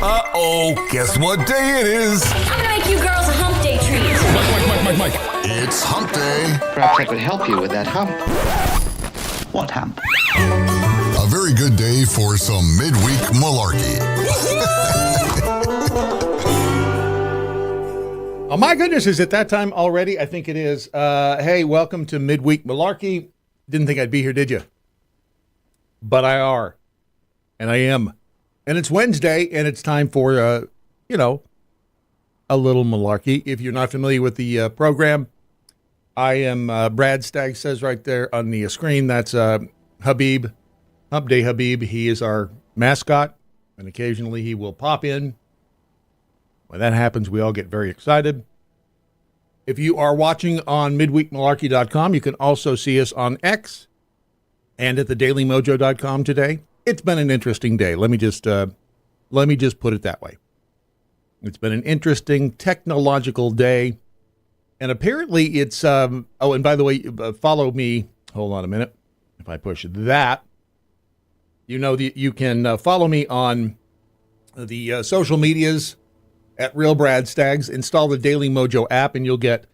Uh-oh, guess what day it is? I'm gonna make you girls a Humpday treat. Mike. It's Hump Day. Perhaps I could help you with that hump. What hump? A very good day for some midweek malarkey. Oh my goodness, is it that time already? I think it is. Hey, welcome to Midweek Malarkey. Didn't think I'd be here, did you? But I are. And I am. And it's Wednesday, and it's time for, a little malarkey. If you're not familiar with the program, I am Brad. Staggs says right there on the screen, that's Habib, Humpday Habib. He is our mascot, and occasionally he will pop in. When that happens, we all get very excited. If you are watching on midweekmalarkey.com, you can also see us on X and at thedailymojo.com today. It's been an interesting day. Let me just put it that way. It's been an interesting technological day. And apparently it's, and by the way, follow me. Hold on a minute. If I push that, you can follow me on the social medias at Real Brad Staggs. Install the Daily Mojo app and you'll get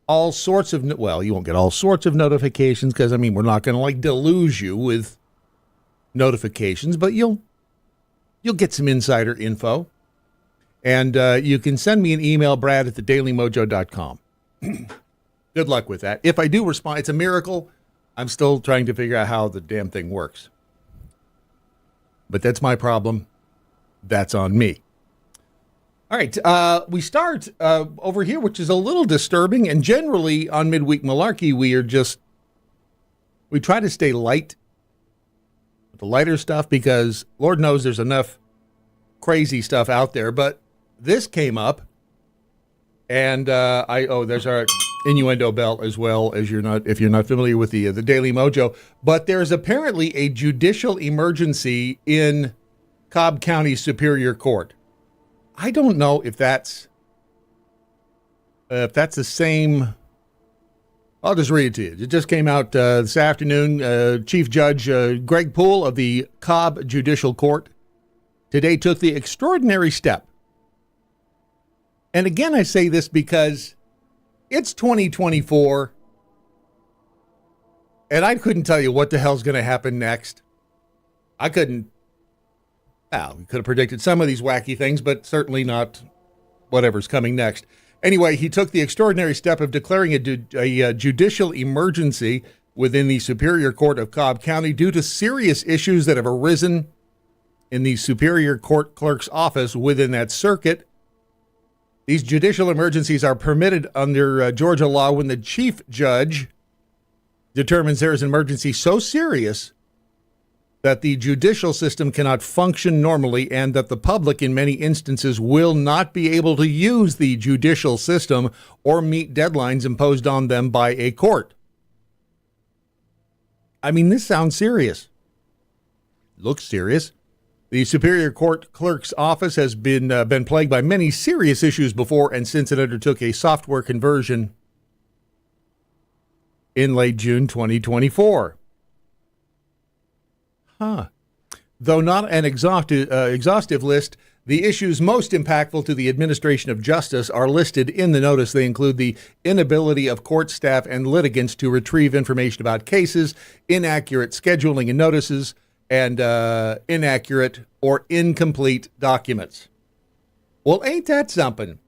all sorts of, you won't get all sorts of notifications because, we're not going to deluge you with notifications, but you'll get some insider info. And you can send me an email, Brad at thedailymojo.com. Good luck with that. If I do respond, it's a miracle. I'm still trying to figure out how the damn thing works. But that's my problem. That's on me. All right, we start over here, which is a little disturbing. And generally on Midweek Malarkey, we try to stay light with the lighter stuff because Lord knows there's enough crazy stuff out there. But this came up, and there's our innuendo bell as well, if you're not familiar with the Daily Mojo. But there's apparently a judicial emergency in Cobb County Superior Court. I don't know if that's the same. I'll just read it to you. It just came out this afternoon. Chief Judge Greg Poole of the Cobb Judicial Court today took the extraordinary step. And again, I say this because it's 2024, and I couldn't tell you what the hell's going to happen next. I couldn't. We could have predicted some of these wacky things, but certainly not whatever's coming next. Anyway, he took the extraordinary step of declaring a judicial emergency within the Superior Court of Cobb County due to serious issues that have arisen in the Superior Court clerk's office within that circuit. These judicial emergencies are permitted under Georgia law when the chief judge determines there is an emergency so serious that the judicial system cannot function normally and that the public in many instances will not be able to use the judicial system or meet deadlines imposed on them by a court. This sounds serious. Looks serious. The Superior Court Clerk's Office has been plagued by many serious issues before and since it undertook a software conversion in late June 2024. Though not an exhaustive list, the issues most impactful to the administration of justice are listed in the notice. They include the inability of court staff and litigants to retrieve information about cases, inaccurate scheduling and notices, and inaccurate or incomplete documents. Well, ain't that something?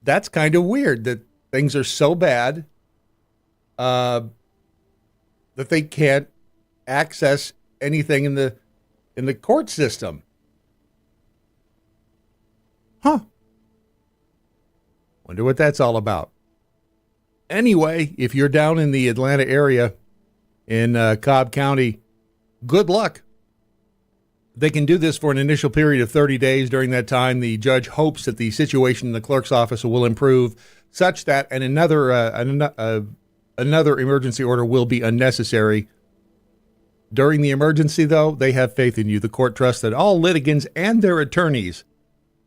That's kind of weird that things are so bad that they can't access anything in the court system. Wonder what that's all about. Anyway, if you're down in the Atlanta area in Cobb County, good luck. They can do this for an initial period of 30 days. During that time, the judge hopes that the situation in the clerk's office will improve such that another emergency order will be unnecessary. During the emergency, though, they have faith in you. The court trusts that all litigants and their attorneys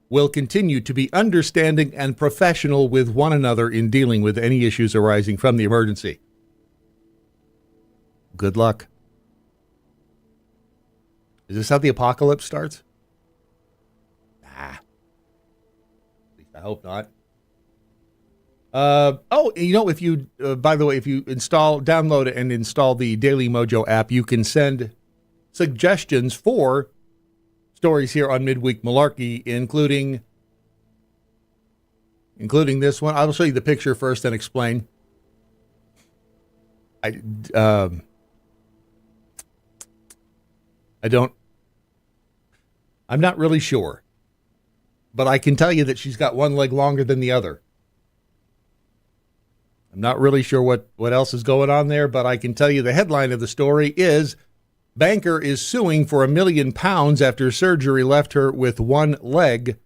will continue to be understanding and professional with one another in dealing with any issues arising from the emergency. Good luck. Is this how the apocalypse starts? I hope not. If you, by the way, if you download it and install the Daily Mojo app, you can send suggestions for stories here on Midweek Malarkey, including this one. I will show you the picture first and explain. I'm not really sure, but I can tell you that she's got one leg longer than the other. I'm not really sure what else is going on there, but I can tell you the headline of the story is banker is suing for £1 million after surgery left her with one leg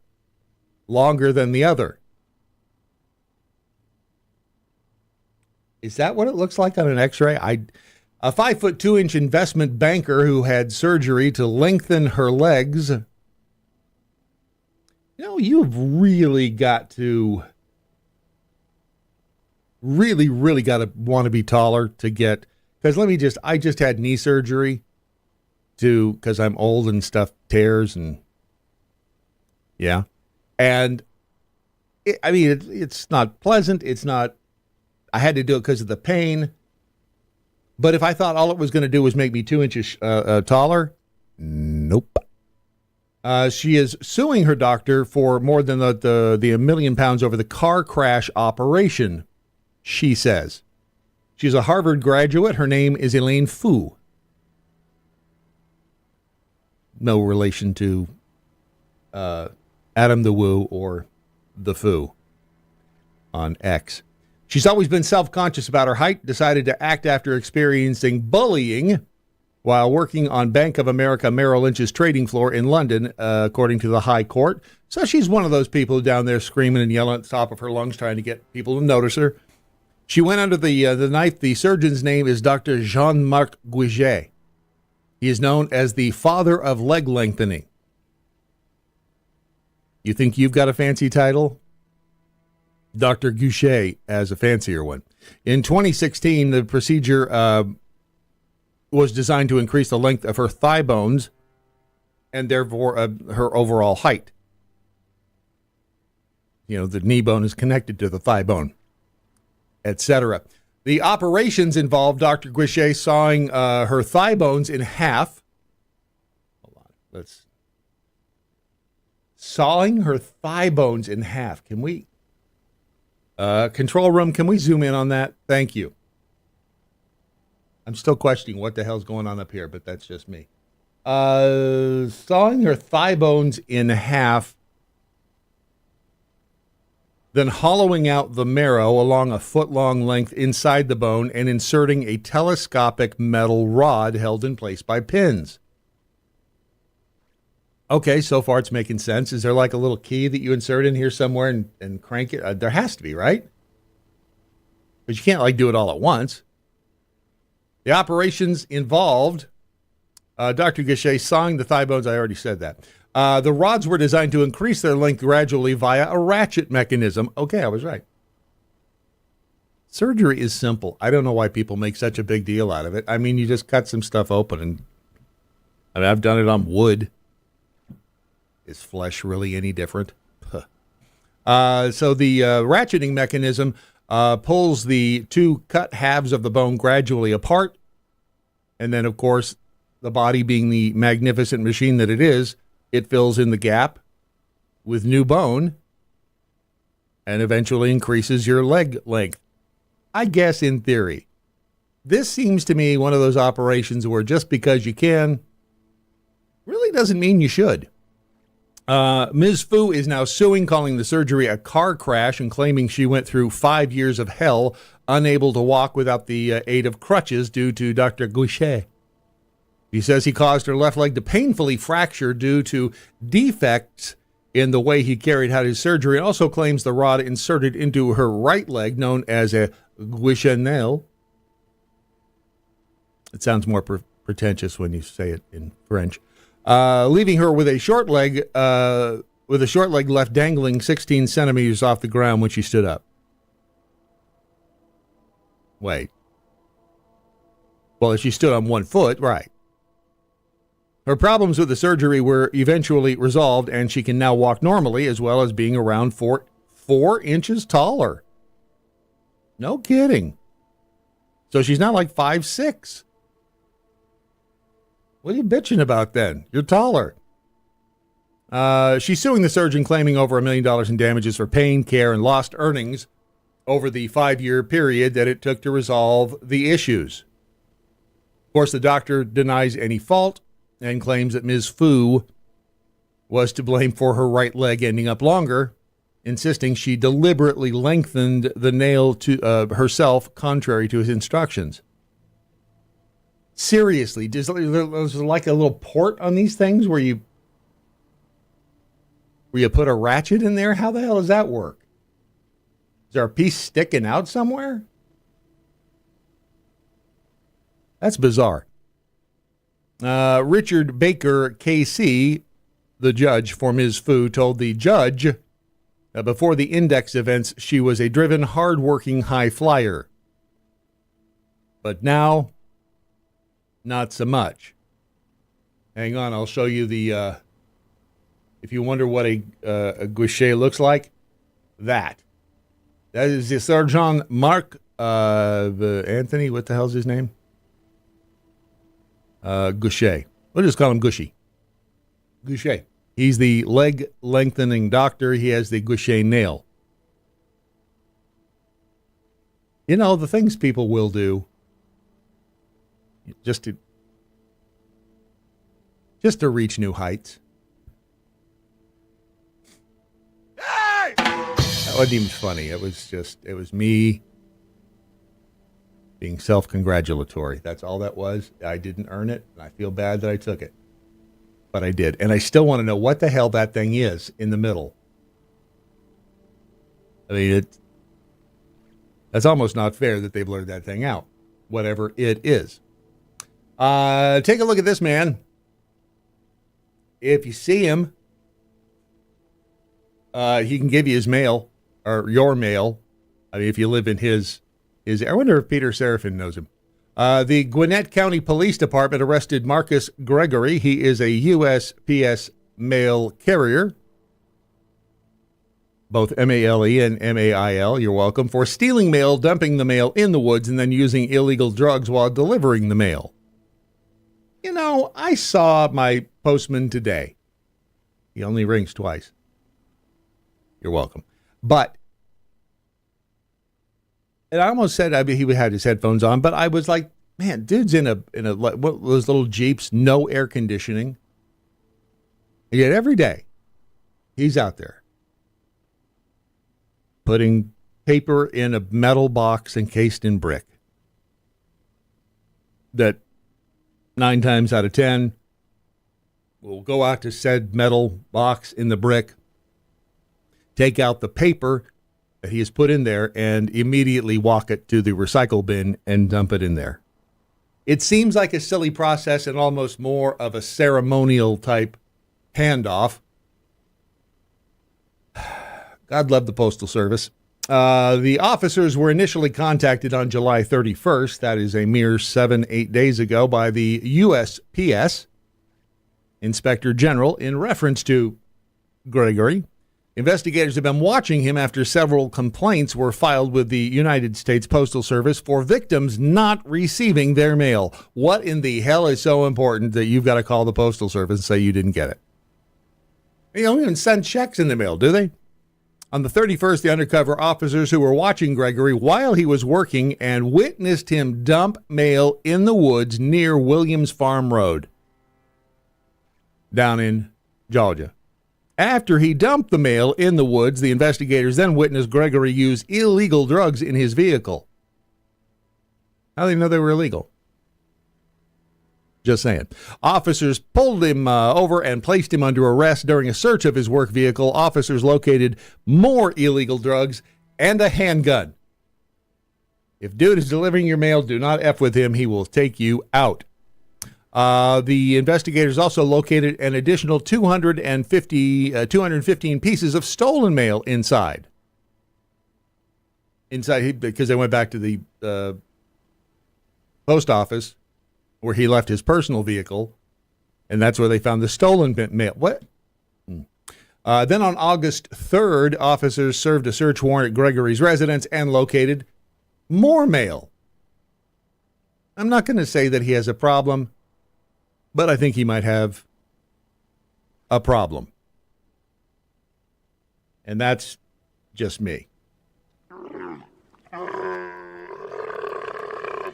longer than the other. Is that what it looks like on an x-ray? A 5'2" investment banker who had surgery to lengthen her legs. You've really got to really got to want to be taller to get, because I just had knee surgery because I'm old and stuff tears and yeah. And it's not pleasant. It's not, I had to do it because of the pain. But if I thought all it was going to do was make me 2 inches taller, nope. She is suing her doctor for more than the £1 million over the car crash operation, she says. She's a Harvard graduate. Her name is Elaine Fu. No relation to Adam the Woo or the Fu on X. She's always been self-conscious about her height, decided to act after experiencing bullying while working on Bank of America Merrill Lynch's trading floor in London, according to the High Court. So she's one of those people down there screaming and yelling at the top of her lungs, trying to get people to notice her. She went under the knife. The surgeon's name is Dr. Jean-Marc Guiget. He is known as the father of leg lengthening. You think you've got a fancy title? Dr. Guiget has a fancier one. In 2016, the procedure was designed to increase the length of her thigh bones and therefore her overall height. The knee bone is connected to the thigh bone, etc. The operations involved Dr. Guiget sawing her thigh bones in half. Hold on. Sawing her thigh bones in half. Can we... control room, can we zoom in on that? Thank you. I'm still questioning what the hell's going on up here, but that's just me. Sawing her thigh bones in half, then hollowing out the marrow along a foot-long length inside the bone and inserting a telescopic metal rod held in place by pins. Okay, so far it's making sense. Is there like a little key that you insert in here somewhere and crank it? There has to be, right? But you can't do it all at once. The operations involved Dr. Guiget sawing the thigh bones. I already said that. The rods were designed to increase their length gradually via a ratchet mechanism. Okay, I was right. Surgery is simple. I don't know why people make such a big deal out of it. You just cut some stuff open and I've done it on wood. Is flesh really any different? So the ratcheting mechanism pulls the two cut halves of the bone gradually apart. And then, of course, the body being the magnificent machine that it is, it fills in the gap with new bone and eventually increases your leg length. I guess in theory. This seems to me one of those operations where just because you can really doesn't mean you should. Ms. Fu is now suing, calling the surgery a car crash and claiming she went through 5 years of hell, unable to walk without the aid of crutches due to Dr. Guiget. He says he caused her left leg to painfully fracture due to defects in the way he carried out his surgery, and also claims the rod inserted into her right leg, known as a guichenelle. It sounds more pretentious when you say it in French. Leaving her with a short leg left dangling 16 centimeters off the ground when she stood up. Wait. Well, if she stood on one foot, right. Her problems with the surgery were eventually resolved, and she can now walk normally, as well as being around 4 inches taller. No kidding. So she's not like 5'6". What are you bitching about then? You're taller. She's suing the surgeon, claiming over $1 million in damages for pain, care, and lost earnings over the 5-year period that it took to resolve the issues. Of course, the doctor denies any fault and claims that Ms. Fu was to blame for her right leg ending up longer, insisting she deliberately lengthened the nail to herself, contrary to his instructions. Seriously, there's like a little port on these things where you put a ratchet in there? How the hell does that work? Is there a piece sticking out somewhere? That's bizarre. Richard Baker, KC, the judge for Ms. Fu, told the judge that before the index events, she was a driven, hard-working high flyer. But now, not so much. Hang on, I'll show you the... if you wonder what a goucher looks like, that is the Sergeant Mark Anthony. What the hell's his name? Goucher. We'll just call him Gushy. Goucher. He's the leg lengthening doctor. He has the Goucher nail. You know, the things people will do just to reach new heights. That wasn't even funny. It was me being self-congratulatory. That's all that was. I didn't earn it, and I feel bad that I took it. But I did. And I still want to know what the hell that thing is in the middle. I mean, that's almost not fair that they blurred that thing out, whatever it is. Take a look at this man. If you see him, he can give you his mail, or your mail. I mean, if you live in his. I wonder if Peter Seraphin knows him. The Gwinnett County Police Department arrested Marcus Gregory. He is a USPS mail carrier, both M-A-L-E and M-A-I-L. You're welcome. For stealing mail, dumping the mail in the woods, and then using illegal drugs while delivering the mail. You know, I saw my postman today. He only rings twice. You're welcome. But, and I almost said he had his headphones on, but I was like, man, dude's in a what, those little Jeeps, no air conditioning. And yet every day, he's out there putting paper in a metal box encased in brick that 9 times out of 10 will go out to said metal box in the brick, take out the paper that he has put in there, and immediately walk it to the recycle bin and dump it in there. It seems like a silly process and almost more of a ceremonial type handoff. God love the Postal Service. The officers were initially contacted on July 31st. That is a mere 7-8 days ago by the USPS Inspector General in reference to Gregory. Investigators have been watching him after several complaints were filed with the United States Postal Service for victims not receiving their mail. What in the hell is so important that you've got to call the Postal Service and say you didn't get it? They don't even send checks in the mail, do they? On the 31st, the undercover officers who were watching Gregory while he was working and witnessed him dump mail in the woods near Williams Farm Road down in Georgia. After he dumped the mail in the woods, the investigators then witnessed Gregory use illegal drugs in his vehicle. How do they know they were illegal? Just saying. Officers pulled him over and placed him under arrest. During a search of his work vehicle, officers located more illegal drugs and a handgun. If dude is delivering your mail, do not F with him. He will take you out. The investigators also located an additional 215 pieces of stolen mail inside. Because they went back to the post office where he left his personal vehicle, and that's where they found the stolen mail. What? Then on August 3rd, officers served a search warrant at Gregory's residence and located more mail. I'm not going to say that he has a problem, but I think he might have a problem. And that's just me.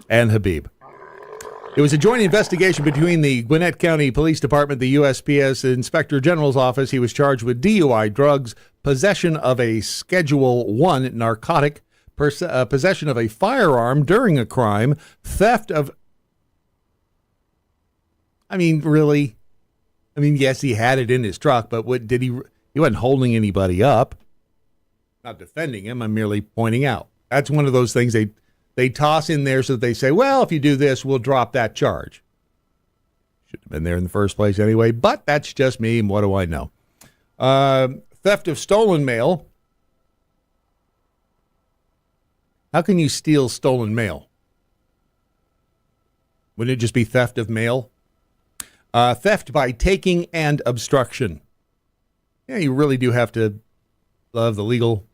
And Habib. It was a joint investigation between the Gwinnett County Police Department, the USPS Inspector General's office. He was charged with DUI, drugs, possession of a Schedule I narcotic, possession of a firearm during a crime, theft of... I mean, really? I mean, yes, he had it in his truck, but what did he... He wasn't holding anybody up. Not defending him, I'm merely pointing out. That's one of those things they toss in there so that they say, well, if you do this, we'll drop that charge. Should have been there in the first place anyway, but that's just me, and what do I know? Theft of stolen mail. How can you steal stolen mail? Wouldn't it just be theft of mail? Theft by taking and obstruction. Yeah, you really do have to love the legal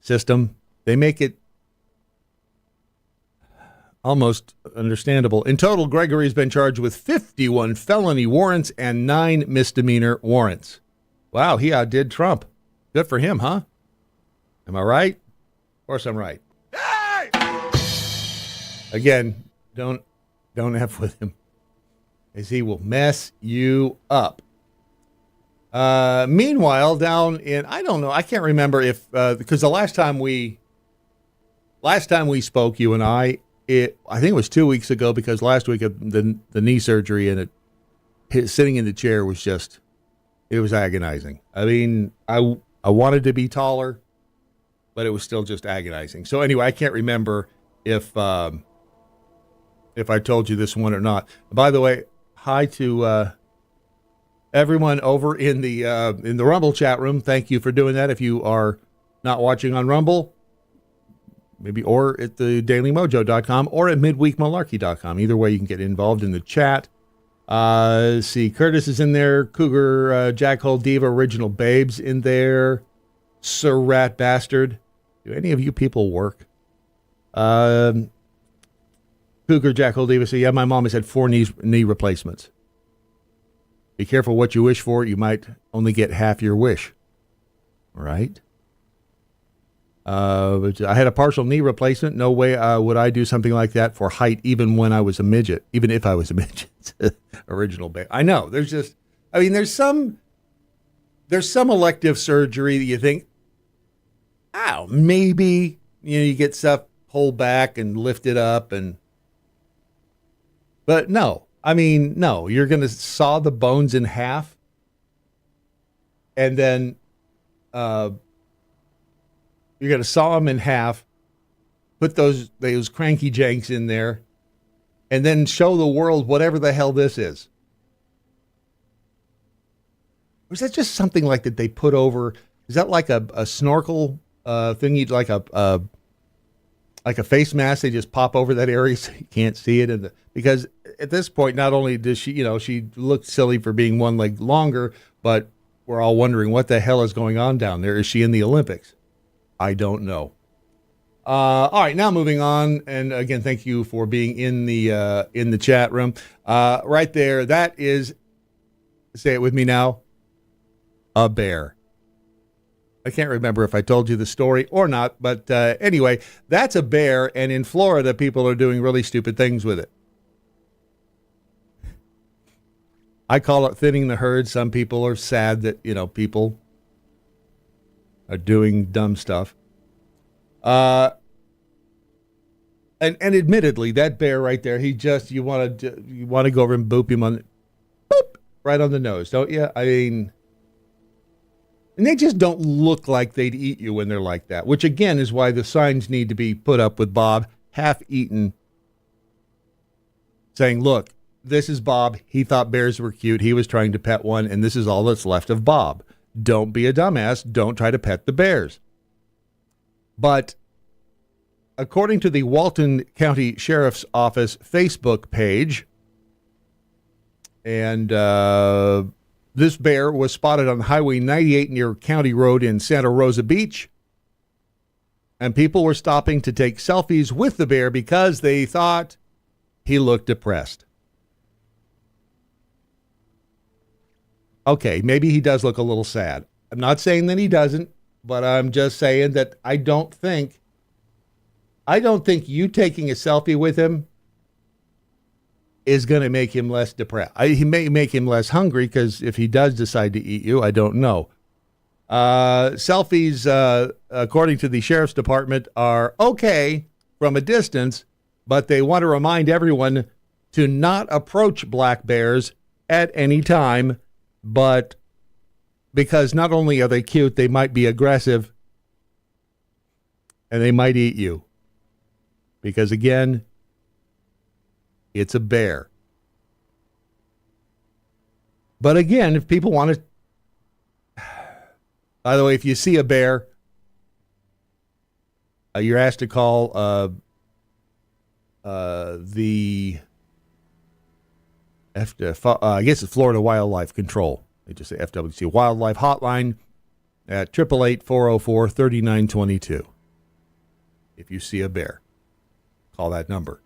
system. They make it almost understandable. In total, Gregory's been charged with 51 felony warrants and 9 misdemeanor warrants. Wow, he outdid Trump. Good for him, huh? Am I right? Of course I'm right. Hey! Again, don't F with him, as he will mess you up. Meanwhile, down in, I don't know, I can't remember if, because the last time we spoke, you and I think it was 2 weeks ago, because last week of the knee surgery and sitting in the chair was just, it was agonizing. I mean, I wanted to be taller, but it was still just agonizing. So anyway, I can't remember if I told you this one or not. By the way, hi to everyone over in the Rumble chat room. Thank you for doing that. If you are not watching on Rumble, maybe, or at the dailymojo.com or at midweekmalarkey.com. Either way, you can get involved in the chat. See, Curtis is in there. Cougar, Jackhole Diva, Original Babes in there. Sir Rat Bastard. Do any of you people work? Cougar, Jackhole Diva. So yeah, my mom has had 4 knee replacements. Be careful what you wish for. You might only get half your wish. Right? But I had a partial knee replacement. No way would I do something like that for height, even when I was a midget. Even if I was a midget. Original Babes. I know. There's some elective surgery that you think, oh, maybe, you get stuff pulled back and lifted up, but no. I mean, no, you're going to saw the bones in half, and then you're going to saw them in half, put those cranky janks in there, and then show the world whatever the hell this is. Or is that just something like that they put over? Is that like a snorkel thing? You'd like a face mask? They just pop over that area so you can't see it, because at this point, not only does she looked silly for being one leg longer, but we're all wondering what the hell is going on down there. Is she in the Olympics? I don't know. All right, now moving on, and again, thank you for being in the chat room. Right there, that is, say it with me now, a bear. I can't remember if I told you the story or not, but anyway, that's a bear, and in Florida, people are doing really stupid things with it. I call it thinning the herd. Some people are sad that, people are doing dumb stuff. And admittedly, that bear right there, you want to go over and boop him right on the nose, don't you? I mean, and they just don't look like they'd eat you when they're like that, which again is why the signs need to be put up with Bob, half eaten, saying, look, this is Bob. He thought bears were cute. He was trying to pet one, and this is all that's left of Bob. Don't be a dumbass. Don't try to pet the bears. But according to the Walton County Sheriff's Office Facebook page, and This bear was spotted on Highway 98 near County Road in Santa Rosa Beach. And people were stopping to take selfies with the bear because they thought he looked depressed. Okay, maybe he does look a little sad. I'm not saying that he doesn't, but I'm just saying that I don't think you taking a selfie with him is going to make him less depressed. He may make him less hungry, because if he does decide to eat you, I don't know. Selfies, according to the sheriff's department, are okay from a distance, but they want to remind everyone to not approach black bears at any time, but because not only are they cute, they might be aggressive and they might eat you. Because again, it's a bear. But again, if people want to, by the way, if you see a bear, you're asked to call the I guess it's Florida Wildlife Control. They just say FWC Wildlife Hotline at 888-404-3922. If you see a bear, call that number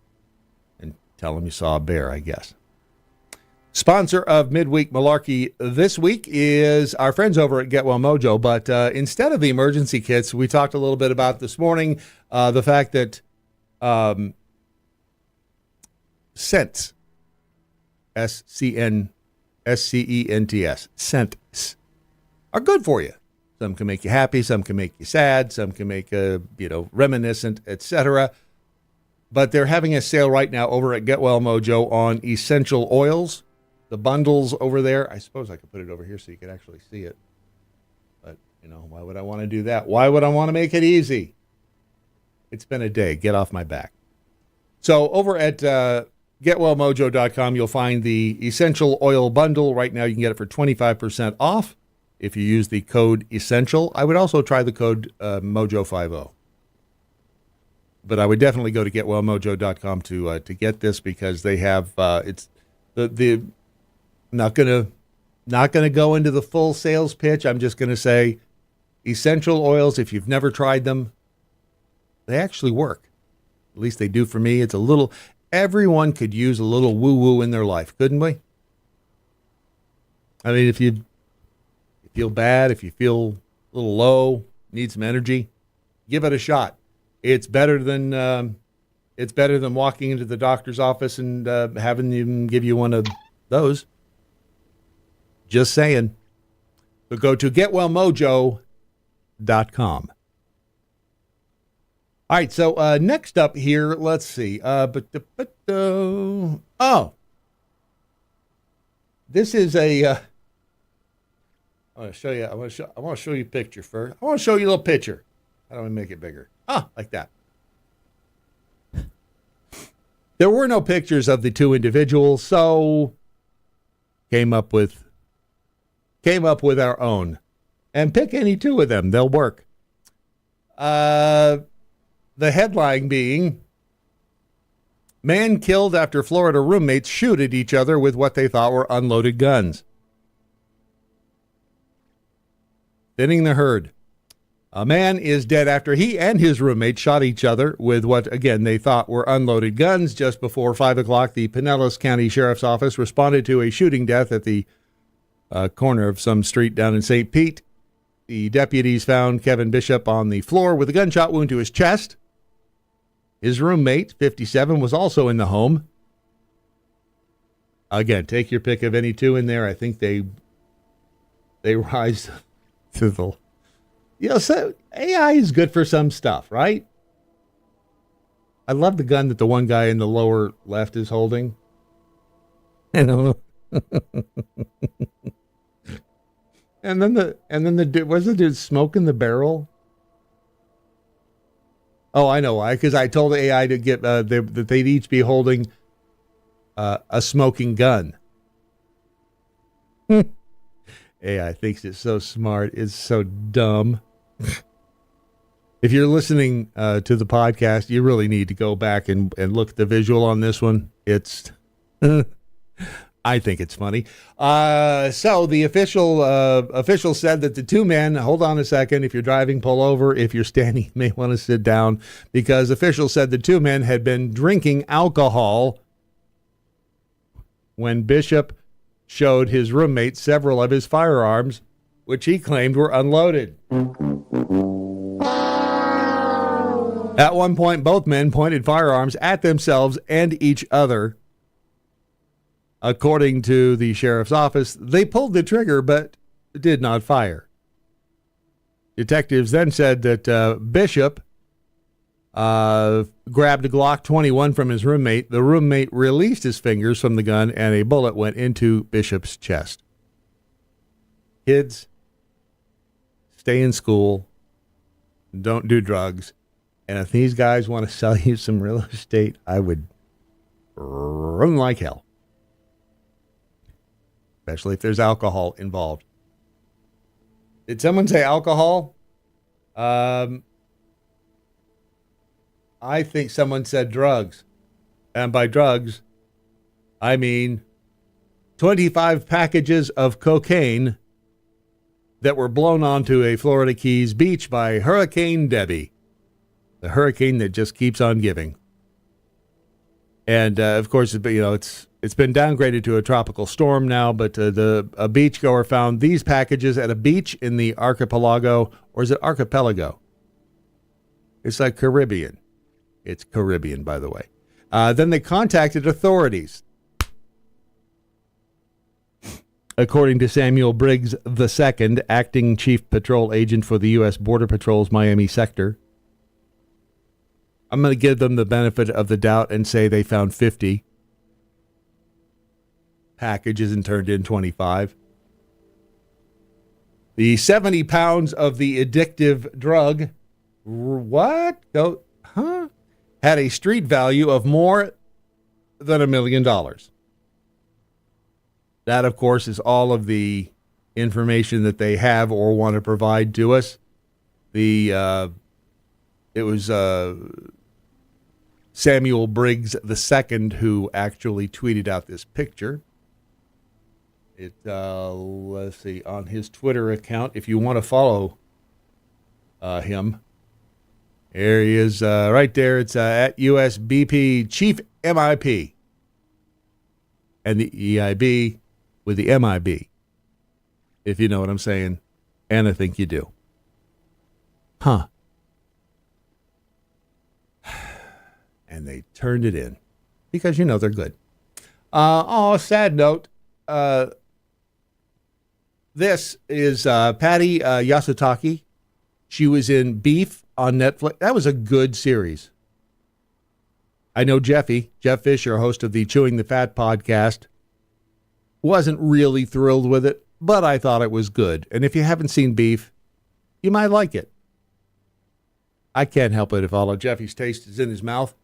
and tell them you saw a bear, I guess. Sponsor of Midweek Malarkey this week is our friends over at Get Well Mojo. But instead of the emergency kits, we talked a little bit about this morning the fact that scents, SCENTS, scents, are good for you. Some can make you happy, some can make you sad, some can make you reminiscent, etc. But they're having a sale right now over at Get Well Mojo on essential oils. The bundles over there. I suppose I could put it over here so you could actually see it. But, why would I want to do that? Why would I want to make it easy? It's been a day. Get off my back. So over at getwellmojo.com, you'll find the essential oil bundle. Right now, you can get it for 25% off if you use the code ESSENTIAL. I would also try the code Mojo50. But I would definitely go to getwellmojo.com to get this, because they have it's the not gonna go into the full sales pitch. I'm just gonna say essential oils, if you've never tried them, they actually work. At least they do for me. It's a little, everyone could use a little woo-woo in their life, couldn't we? I mean, if you feel bad, if you feel a little low, need some energy, give it a shot. It's better than walking into the doctor's office and having them give you one of those. Just saying. So go to getwellmojo.com. All right, so next up here, let's see. This is a. I want to show you. I want to show you a picture first. I want to show you a little picture. How do I make it bigger? Like that. There were no pictures of the two individuals, so came up with our own. And pick any two of them. They'll work. The headline being, man killed after Florida roommates shoot at each other with what they thought were unloaded guns. Thinning the herd. A man is dead after he and his roommate shot each other with what, again, they thought were unloaded guns. Just before 5 o'clock, the Pinellas County Sheriff's Office responded to a shooting death at the corner of some street down in St. Pete. The deputies found Kevin Bishop on the floor with a gunshot wound to his chest. His roommate, 57, was also in the home. Again, take your pick of any two in there. I think they rise to the... So AI is good for some stuff, right? I love the gun that the one guy in the lower left is holding. I know. and then the dude, was the dude smoking the barrel? Oh, I know why. Because I told AI to get that they'd each be holding a smoking gun. AI thinks it's so smart. It's so dumb. If you're listening to the podcast, you really need to go back and look at the visual on this one. It's I think it's funny. So the official said that the two men, hold on a second, if you're driving, pull over. If you're standing, you may want to sit down, because officials said the two men had been drinking alcohol when Bishop showed his roommate several of his firearms, which he claimed were unloaded. At one point, both men pointed firearms at themselves and each other. According to the sheriff's office, they pulled the trigger but did not fire. Detectives then said that Bishop grabbed a Glock 21 from his roommate. The roommate released his fingers from the gun, and a bullet went into Bishop's chest. Kids, stay in school. Don't do drugs. And if these guys want to sell you some real estate, I would run like hell. Especially if there's alcohol involved. Did someone say alcohol? I think someone said drugs. And by drugs, I mean 25 packages of cocaine that were blown onto a Florida Keys beach by Hurricane Debbie. The hurricane that just keeps on giving. And, of course, it's been downgraded to a tropical storm now, but a beachgoer found these packages at a beach in the archipelago, or is it archipelago? It's like Caribbean. It's Caribbean, by the way. Then they contacted authorities. According to Samuel Briggs II, acting chief patrol agent for the U.S. Border Patrol's Miami sector, I'm going to give them the benefit of the doubt and say they found 50 packages and turned in 25. The 70 pounds of the addictive drug, had a street value of more than $1 million. That, of course, is all of the information that they have or want to provide to us. It was Samuel Briggs II who actually tweeted out this picture. Let's see, on his Twitter account, if you want to follow him, there he is right there. It's at USBP Chief MIP. And the EIB with the MIB, if you know what I'm saying. And I think you do. Huh. And they turned it in because, they're good. Sad note. This is Patty Yasutake. She was in Beef on Netflix. That was a good series. I know Jeff Fisher, host of the Chewing the Fat podcast, wasn't really thrilled with it, but I thought it was good. And if you haven't seen Beef, you might like it. I can't help it if all of Jeffy's taste is in his mouth.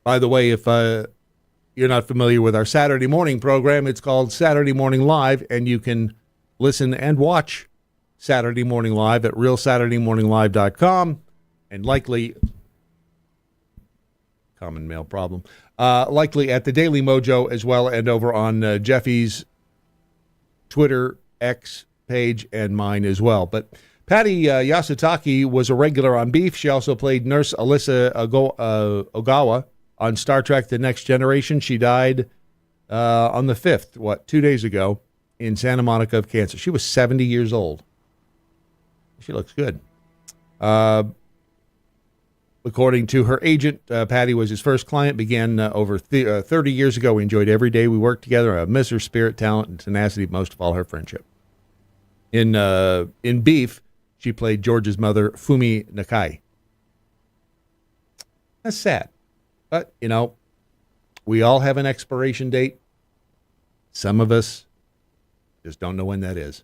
By the way, if you're not familiar with our Saturday morning program, it's called Saturday Morning Live, and you can listen and watch Saturday Morning Live at realsaturdayMorningLive.com, and likely, common male problem, likely at the Daily Mojo as well, and over on Jeffy's Twitter, X page, and mine as well. But Patty Yasutake was a regular on Beef. She also played Nurse Alyssa Ogawa on Star Trek The Next Generation. She died on the 5th, 2 days ago, in Santa Monica of cancer. She was 70 years old. She looks good. According to her agent, Patty was his first client, began over 30 years ago. We enjoyed every day we worked together. I miss her spirit, talent, and tenacity, most of all her friendship. In Beef, she played George's mother, Fumi Nakai. That's sad. But, we all have an expiration date. Some of us just don't know when that is.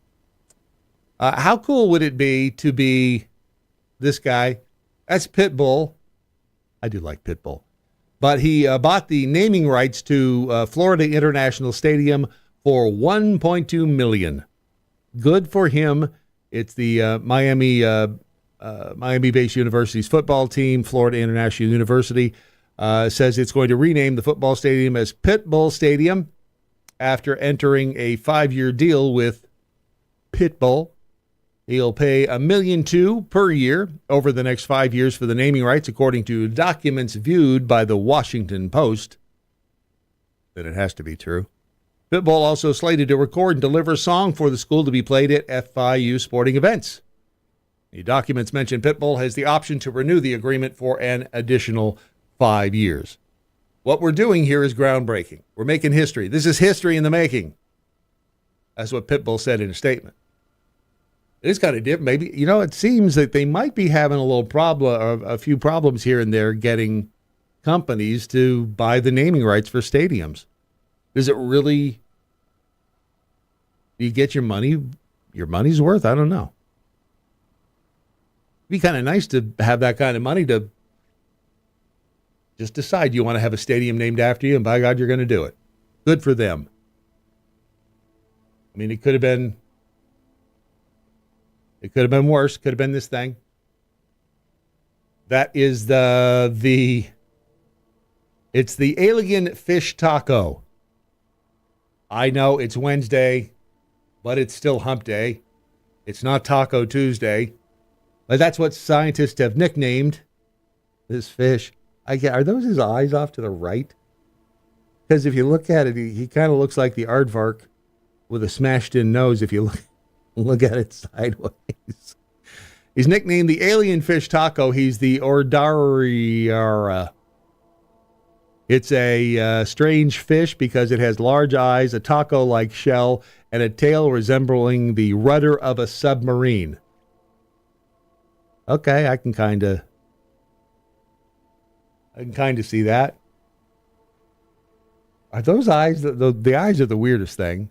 How cool would it be to be this guy? That's Pitbull. I do like Pitbull. But he bought the naming rights to Florida International Stadium for $1.2 million. Good for him. It's the Miami-based university's football team, Florida International University, says it's going to rename the football stadium as Pitbull Stadium after entering a 5-year deal with Pitbull. He'll pay $1.2 million per year over the next 5 years for the naming rights, according to documents viewed by the Washington Post. Then it has to be true. Pitbull also slated to record and deliver a song for the school to be played at FIU sporting events. The documents mention Pitbull has the option to renew the agreement for an additional 5 years. What we're doing here is groundbreaking. We're making history. This is history in the making. That's what Pitbull said in a statement. It is kind of different. Maybe, it seems that they might be having a little problem, or a few problems here and there getting companies to buy the naming rights for stadiums. Does it really, do you get your money's worth? I don't know. It'd be kind of nice to have that kind of money to just decide you want to have a stadium named after you, and by God, you're going to do it. Good for them. I mean, it could have been worse. Could have been this thing. That is it's the alien fish taco. I know it's Wednesday, but it's still hump day. It's not Taco Tuesday. But that's what scientists have nicknamed this fish. Are those his eyes off to the right? Because if you look at it, he kind of looks like the aardvark with a smashed-in nose if you look at it sideways. He's nicknamed the alien fish taco. He's the Ordariara. It's a strange fish because it has large eyes, a taco-like shell, and a tail resembling the rudder of a submarine. Okay, I can kind of see that. Are those eyes? The eyes are the weirdest thing.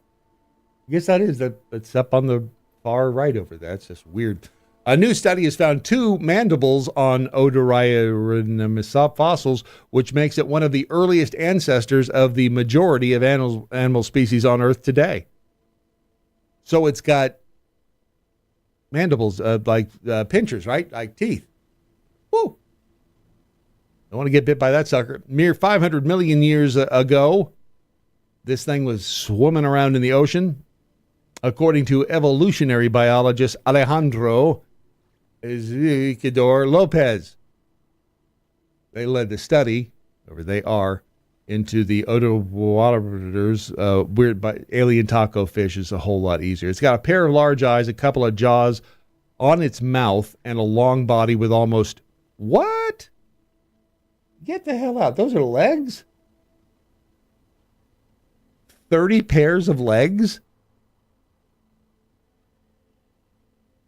I guess that's up on the far right over there. That's just weird. A new study has found 2 mandibles on Odorheironemus fossils, which makes it one of the earliest ancestors of the majority of animal species on Earth today. So it's got mandibles, like pinchers, right? Like teeth. Woo! Don't want to get bit by that sucker. Mere 500 million years ago, this thing was swimming around in the ocean. According to evolutionary biologist Alejandro Isidore Lopez. They led the study, wherever they are, into the Odorheironemus weird alien taco fish is a whole lot easier. It's got a pair of large eyes, a couple of jaws on its mouth, and a long body with almost... What? Get the hell out. Those are legs? 30 pairs of legs?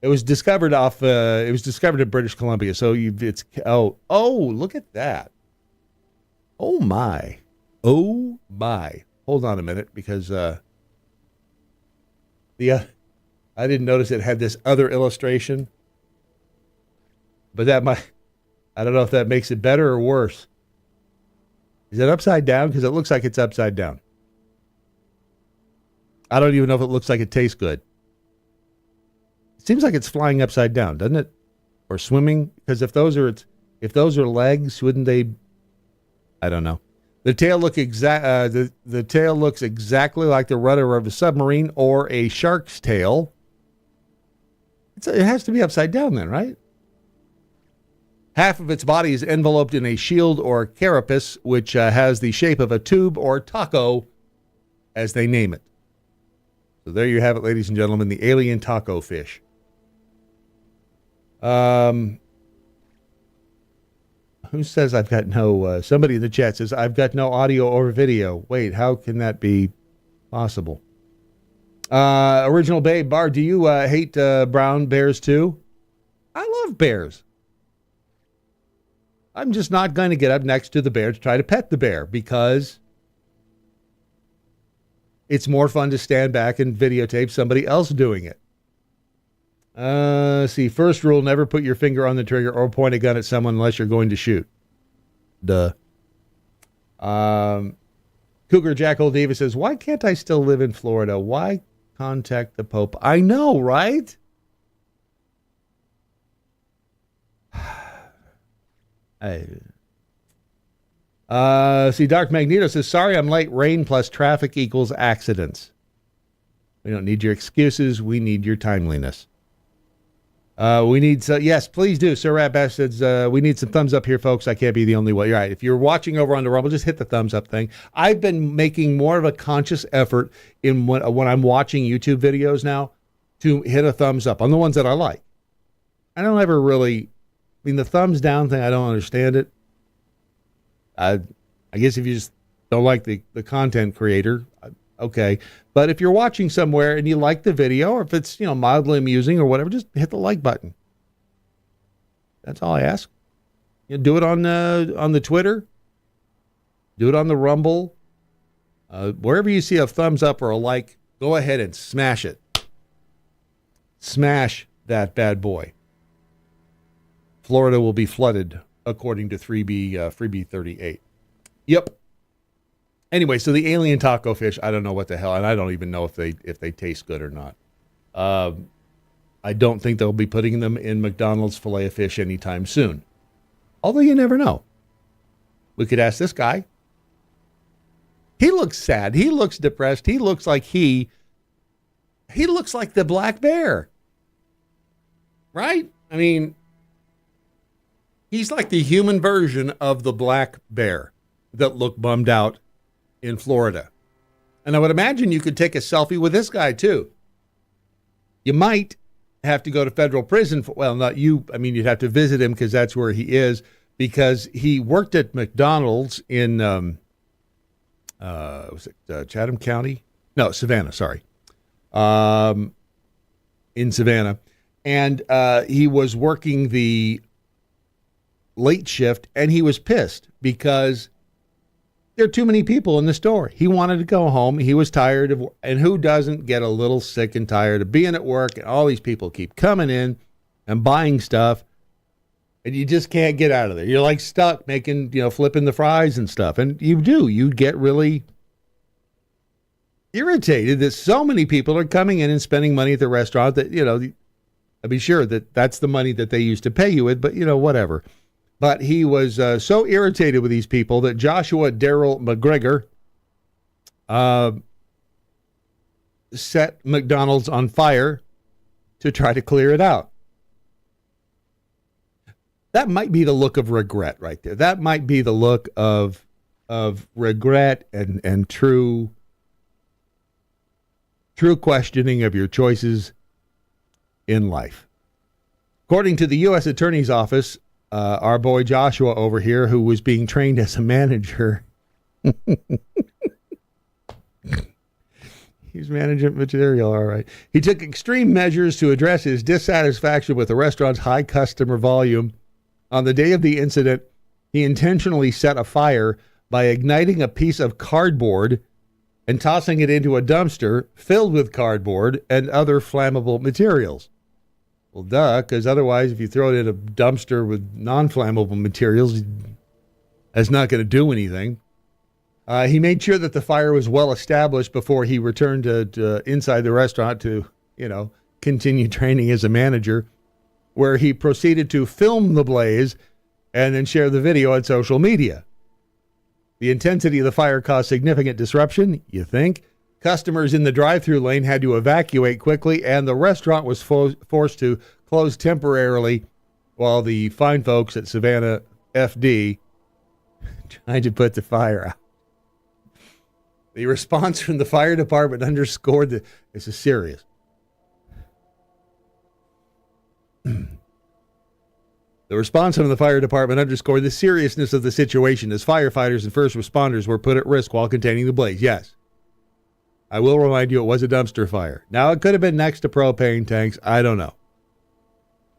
It was discovered in British Columbia. So look at that. Oh my. Hold on a minute, because I didn't notice it had this other illustration. But I don't know if that makes it better or worse. Is it upside down? Because it looks like it's upside down. I don't even know if it looks like it tastes good. It seems like it's flying upside down, doesn't it? Or swimming? Because if those are legs, wouldn't they? I don't know. The tail the tail looks exactly like the rudder of a submarine or a shark's tail. It has to be upside down then, right? Half of its body is enveloped in a shield or carapace, which has the shape of a tube or taco, as they name it. So there you have it, ladies and gentlemen, the alien taco fish. Who says I've got no... somebody in the chat says, I've got no audio or video. Wait, how can that be possible? Original Babe Bar, do you hate brown bears too? I love bears. I'm just not going to get up next to the bear to try to pet the bear because it's more fun to stand back and videotape somebody else doing it. See, first rule, never put your finger on the trigger or point a gun at someone unless you're going to shoot. Duh. Cougar Jackal Davis says, why can't I still live in Florida? Why contact the Pope? I know, right? See, Dark Magneto says, sorry, I'm late. Rain plus traffic equals accidents. We don't need your excuses. We need your timeliness. Yes, please do. Sir Rat Bash says, we need some thumbs up here, folks. I can't be the only one. You're right. If you're watching over on the Rumble, just hit the thumbs up thing. I've been making more of a conscious effort in when I'm watching YouTube videos now to hit a thumbs up on the ones that I like. I don't ever really, the thumbs down thing, I don't understand it. I guess if you just don't like the content creator, okay. But if you're watching somewhere and you like the video, or if it's, mildly amusing or whatever, just hit the like button. That's all I ask. Do it on the Twitter. Do it on the Rumble. Wherever you see a thumbs up or a like, go ahead and smash it. Smash that bad boy. Florida will be flooded, according to Freebie 38. Yep. Anyway, so the alien taco fish, I don't know what the hell, and I don't even know if they taste good or not. I don't think they'll be putting them in McDonald's filet of fish anytime soon. Although you never know. We could ask this guy. He looks sad. He looks depressed. He looks like he looks like the black bear. Right? I mean, he's like the human version of the black bear that looked bummed out in Florida. And I would imagine you could take a selfie with this guy too. You might have to go to federal prison for, well, not you. I mean, you'd have to visit him because that's where he is, because he worked at McDonald's in, was it Chatham County? No, Savannah, sorry. In Savannah. And he was working the late shift, and he was pissed because there are too many people in the store. He wanted to go home. He was tired of, and who doesn't get a little sick and tired of being at work, and all these people keep coming in and buying stuff, and you just can't get out of there. You're like stuck making, flipping the fries and stuff. And you get really irritated that so many people are coming in and spending money at the restaurant that, I'd be sure that that's the money that they used to pay you with, but, whatever. But he was so irritated with these people that Joshua Darrell McGregor set McDonald's on fire to try to clear it out. That might be the look of regret right there. That might be the look of regret and true questioning of your choices in life. According to the U.S. Attorney's Office, our boy Joshua over here, who was being trained as a manager, he's management material, all right. He took extreme measures to address his dissatisfaction with the restaurant's high customer volume. On the day of the incident, he intentionally set a fire by igniting a piece of cardboard and tossing it into a dumpster filled with cardboard and other flammable materials. Well, duh, because otherwise, if you throw it in a dumpster with non-flammable materials, that's not going to do anything. He made sure that the fire was well established before he returned to inside the restaurant to, continue training as a manager, where he proceeded to film the blaze and then share the video on social media. The intensity of the fire caused significant disruption, you think? Customers in the drive-thru lane had to evacuate quickly, and the restaurant was forced to close temporarily while the fine folks at Savannah FD tried to put the fire out. The response from the fire department underscored that this is serious. The response from the fire department underscored the seriousness of the situation as firefighters and first responders were put at risk while containing the blaze. Yes. I will remind you, it was a dumpster fire. Now, it could have been next to propane tanks. I don't know.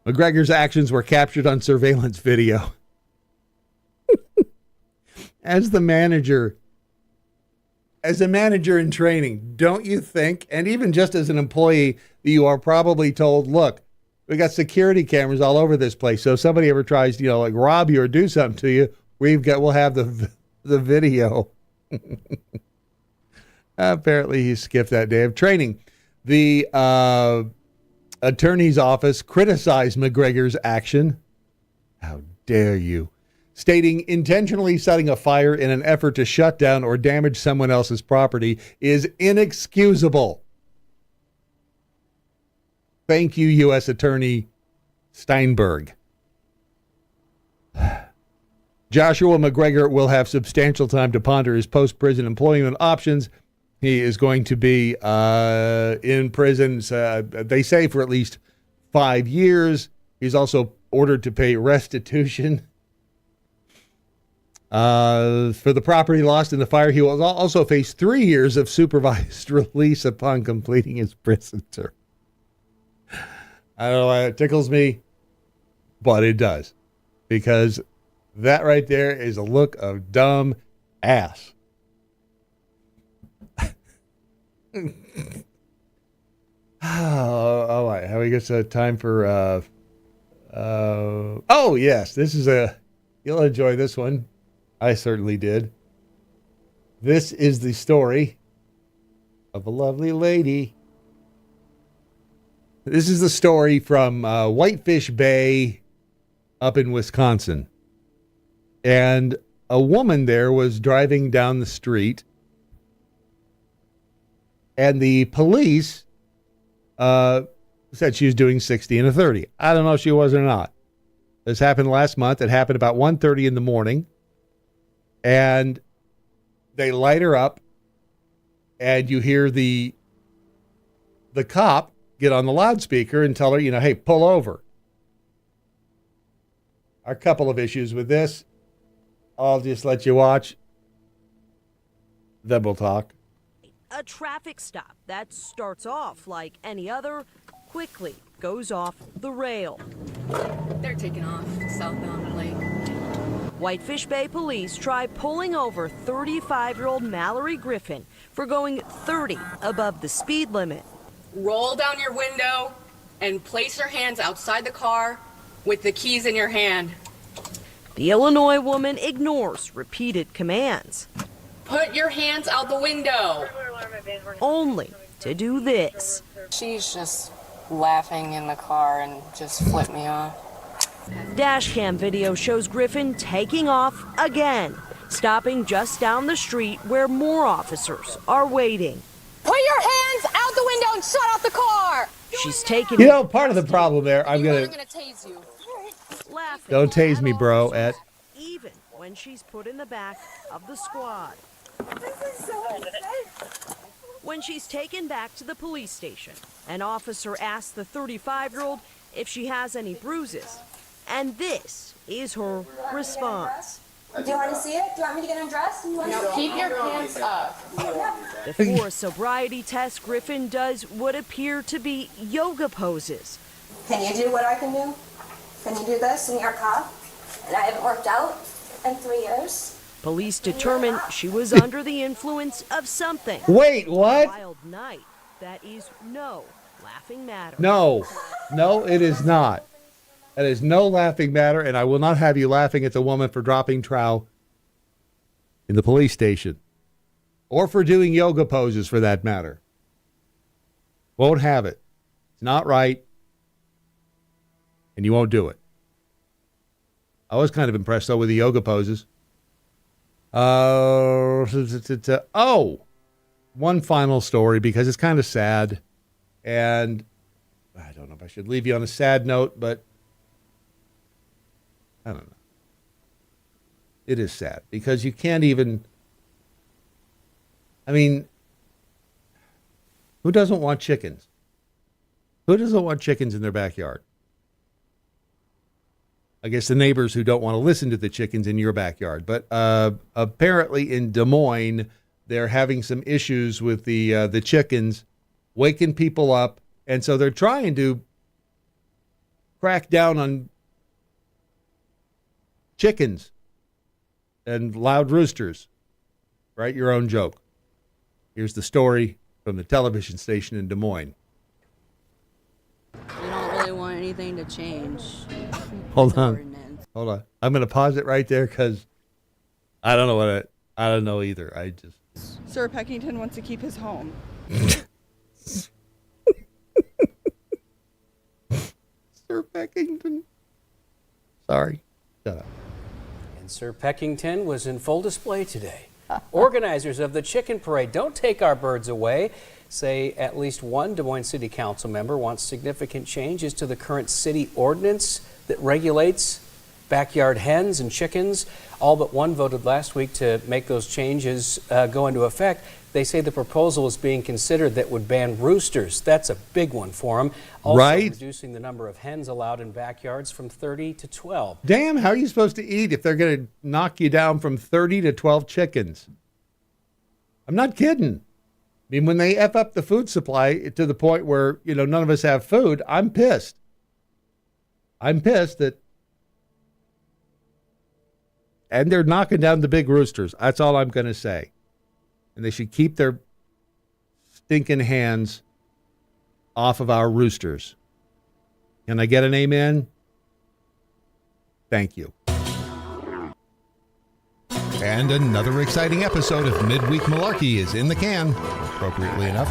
McGregor's actions were captured on surveillance video. As a manager in training, don't you think, and even just as an employee, you are probably told, look, we got security cameras all over this place. So if somebody ever tries to, rob you or do something to you, we'll have the video. Apparently he skipped that day of training. The attorney's office criticized McGregor's action. How dare you? stating intentionally setting a fire in an effort to shut down or damage someone else's property is inexcusable. Thank you, U.S. Attorney Steinberg. Joshua McGregor will have substantial time to ponder his post-prison employment options. He is going to be in prison, they say, for at least 5 years. He's also ordered to pay restitution for the property lost in the fire. He will also face 3 years of supervised release upon completing his prison term. I don't know why it tickles me, but it does. Because that right there is a look of dumb ass. All right. How we get time for oh yes, this is you'll enjoy this one. I certainly did. This is the story of a lovely lady. This is the story from Whitefish Bay up in Wisconsin. And a woman there was driving down the street, and the police said she was doing 60 and a 30. I don't know if she was or not. This happened last month. It happened about 1:30 in the morning. And they light her up, and you hear the cop get on the loudspeaker and tell her, hey, pull over. A couple of issues with this. I'll just let you watch. Then we'll talk. A traffic stop that starts off like any other quickly goes off the rail. They're taking off southbound at Lake. Whitefish Bay police try pulling over 35-year-old Mallory Griffin for going 30 above the speed limit. Roll down your window and place your hands outside the car with the keys in your hand. The Illinois woman ignores repeated commands. Put your hands out the window. Only to do this. She's just laughing in the car and just flipped me off. Dashcam video shows Griffin taking off again, stopping just down the street where more officers are waiting. Put your hands out the window and shut off the car. She's taking. Part of the problem there, I'm gonna tase you. Laughing. Don't tase me, bro. Even when she's put in the back of the squad. When she's taken back to the police station, an officer asks the 35-year-old if she has any bruises. And this is her response. Do you want to see it? Do you want me to get undressed? No, keep your hands up. Before a sobriety test, Griffin does what appear to be yoga poses. Can you do what I can do? Can you do this in your car? And I haven't worked out in 3 years. Police determined she was under the influence of something. Wait, what? Wild night. That is no laughing matter. No, it is not. That is no laughing matter, and I will not have you laughing at the woman for dropping trowel in the police station. Or for doing yoga poses, for that matter. Won't have it. It's not right. And you won't do it. I was kind of impressed, though, with the yoga poses. One final story, because it's kind of sad. And I don't know if I should leave you on a sad note, but I don't know. It is sad because you can't even, who doesn't want chickens? Who doesn't want chickens in their backyard? I guess the neighbors who don't want to listen to the chickens in your backyard. But apparently in Des Moines, they're having some issues with the chickens, waking people up. And so they're trying to crack down on chickens and loud roosters. Write your own joke. Here's the story from the television station in Des Moines. We don't really want anything to change. Hold on. I'm going to pause it right there because I don't know I don't know either. Sir Peckington wants to keep his home. Sir Peckington. Sorry. Shut up. And Sir Peckington was in full display today. Organizers of the Chicken Parade, don't take our birds away, say at least one Des Moines City Council member wants significant changes to the current city ordinance that regulates backyard hens and chickens. All but one voted last week to make those changes go into effect. They say the proposal is being considered that would ban roosters. That's a big one for them. Also reducing the number of hens allowed in backyards from 30 to 12. Damn, how are you supposed to eat if they're going to knock you down from 30 to 12 chickens? I'm not kidding. I mean, when they F up the food supply to the point where, none of us have food, I'm pissed. I'm pissed that. And they're knocking down the big roosters. That's all I'm going to say. And they should keep their stinking hands off of our roosters. Can I get an amen? Thank you. And another exciting episode of Midweek Malarkey is in the can, appropriately enough.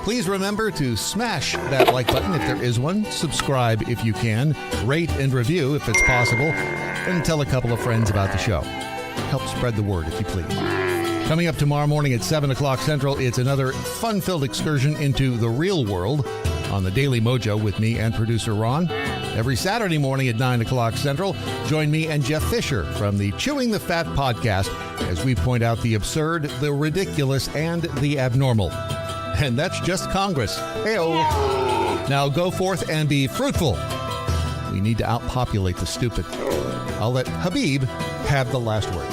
Please remember to smash that like button if there is one, subscribe if you can, rate and review if it's possible, and tell a couple of friends about the show. Help spread the word if you please. Coming up tomorrow morning at 7 o'clock Central, it's another fun-filled excursion into the real world on the Daily Mojo with me and producer Ron. Every Saturday morning at 9 o'clock Central, join me and Jeff Fisher from the Chewing the Fat podcast as we point out the absurd, the ridiculous, and the abnormal. And that's just Congress. Hey-o. Now go forth and be fruitful. We need to outpopulate the stupid. I'll let Habib have the last word.